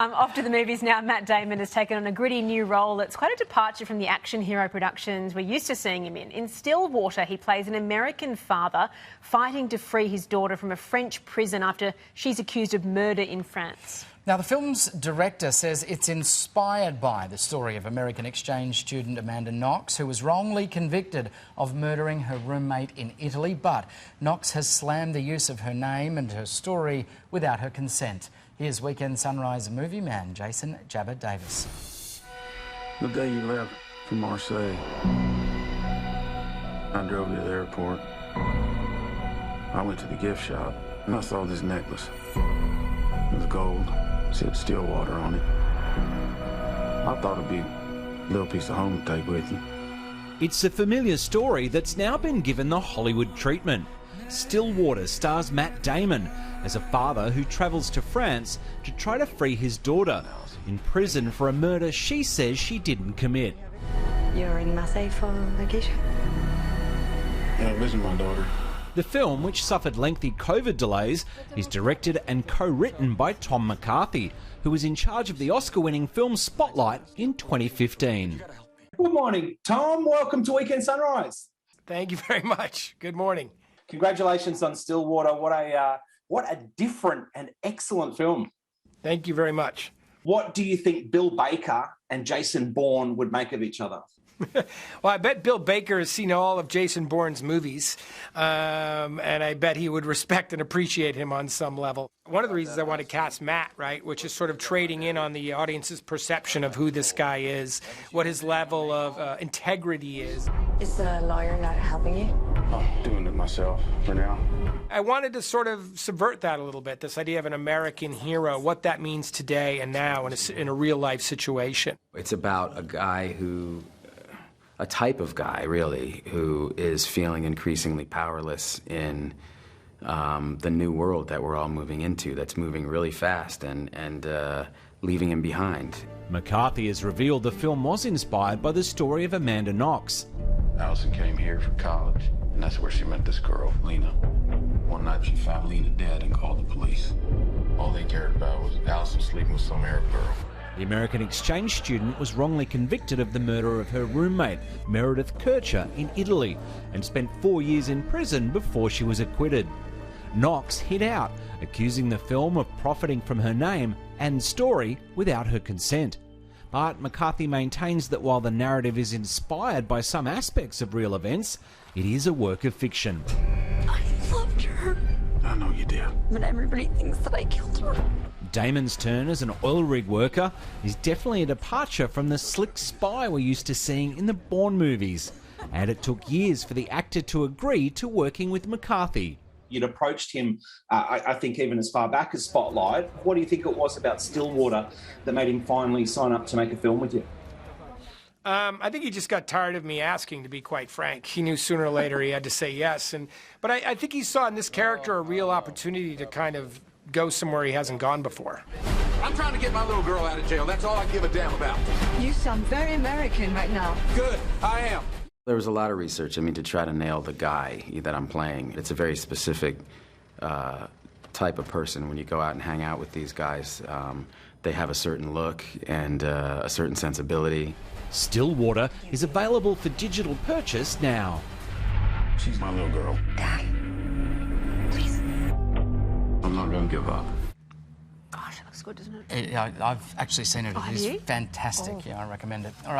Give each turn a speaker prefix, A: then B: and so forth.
A: Off to the movies now. Matt Damon has taken on a gritty new role that's quite a departure from the action hero productions we're used to seeing him in. In Stillwater, he plays an American father fighting to free his daughter from a French prison after she's accused of murder in France.
B: Now, the film's director says it's inspired by the story of American exchange student Amanda Knox, who was wrongly convicted of murdering her roommate in Italy. But Knox has slammed the use of her name and her story without her consent. Here's Weekend Sunrise movie man Jason Jabba Davis.
C: The day you left for Marseille, I drove to the airport. I went to the gift shop and I saw this necklace. It was gold, said Stillwater on it. I thought it'd be a little piece of home to take with you.
D: It's a familiar story that's now been given the Hollywood treatment. Stillwater stars Matt Damon as a father who travels to France to try to free his daughter, in prison for a murder she says she didn't commit.
E: You're in Marseille for vacation?
C: Yeah, visit my daughter.
D: The film, which suffered lengthy COVID delays, is directed and co-written by Tom McCarthy, who was in charge of the Oscar-winning film Spotlight in 2015.
F: Good morning, Tom. Welcome to Weekend Sunrise.
G: Thank you very much. Good morning.
F: Congratulations on Stillwater. What a different and excellent film.
G: Thank you very much.
F: What do you think Bill Baker and Jason Bourne would make of each other?
G: Well, I bet Bill Baker has seen all of Jason Bourne's movies, and I bet he would respect and appreciate him on some level. One of the reasons I want to cast Matt, right, which is sort of trading in on the audience's perception of who this guy is, what his level of integrity is.
E: Is the lawyer not helping you?
C: I'm doing it myself for now.
G: I wanted to sort of subvert that a little bit, this idea of an American hero, what that means today and now in a real-life situation.
H: It's about a guy who... a type of guy, really, who is feeling increasingly powerless in the new world that we're all moving into, that's moving really fast and leaving him behind.
D: McCarthy has revealed the film was inspired by the story of Amanda Knox.
C: Allison came here for college, and that's where she met this girl, Lena. One night she found Lena dead and called the police. All they cared about was Allison sleeping with some Arab girl.
D: The American exchange student was wrongly convicted of the murder of her roommate, Meredith Kircher, in Italy, and spent 4 years in prison before she was acquitted. Knox hid out, accusing the film of profiting from her name and story without her consent. But McCarthy maintains that while the narrative is inspired by some aspects of real events, it is a work of fiction.
E: I loved her.
C: I know you did.
E: But everybody thinks that I killed her.
D: Damon's turn as an oil rig worker is definitely a departure from the slick spy we're used to seeing in the Bourne movies. And it took years for the actor to agree to working with McCarthy.
F: You'd approached him, I think, even as far back as Spotlight. What do you think it was about Stillwater that made him finally sign up to make a film with you?
G: I think he just got tired of me asking, to be quite frank. He knew sooner or later he had to say yes. But I think he saw in this character a real opportunity to kind of go somewhere he hasn't gone before.
I: I'm trying to get my little girl out of jail. That's all I give a damn about.
E: You sound very American right now.
I: Good, I am.
H: There was a lot of research, to try to nail the guy that I'm playing. It's a very specific type of person. When you go out and hang out with these guys, they have a certain look and a certain sensibility.
D: Stillwater is available for digital purchase now.
C: She's my little girl.
E: Dad, please.
C: I'm not gonna give up.
A: Gosh, it looks good, doesn't it?
B: I've actually seen it.
A: Oh,
B: It is
A: have you?
B: fantastic.
A: Oh.
B: Yeah, I recommend it. All right.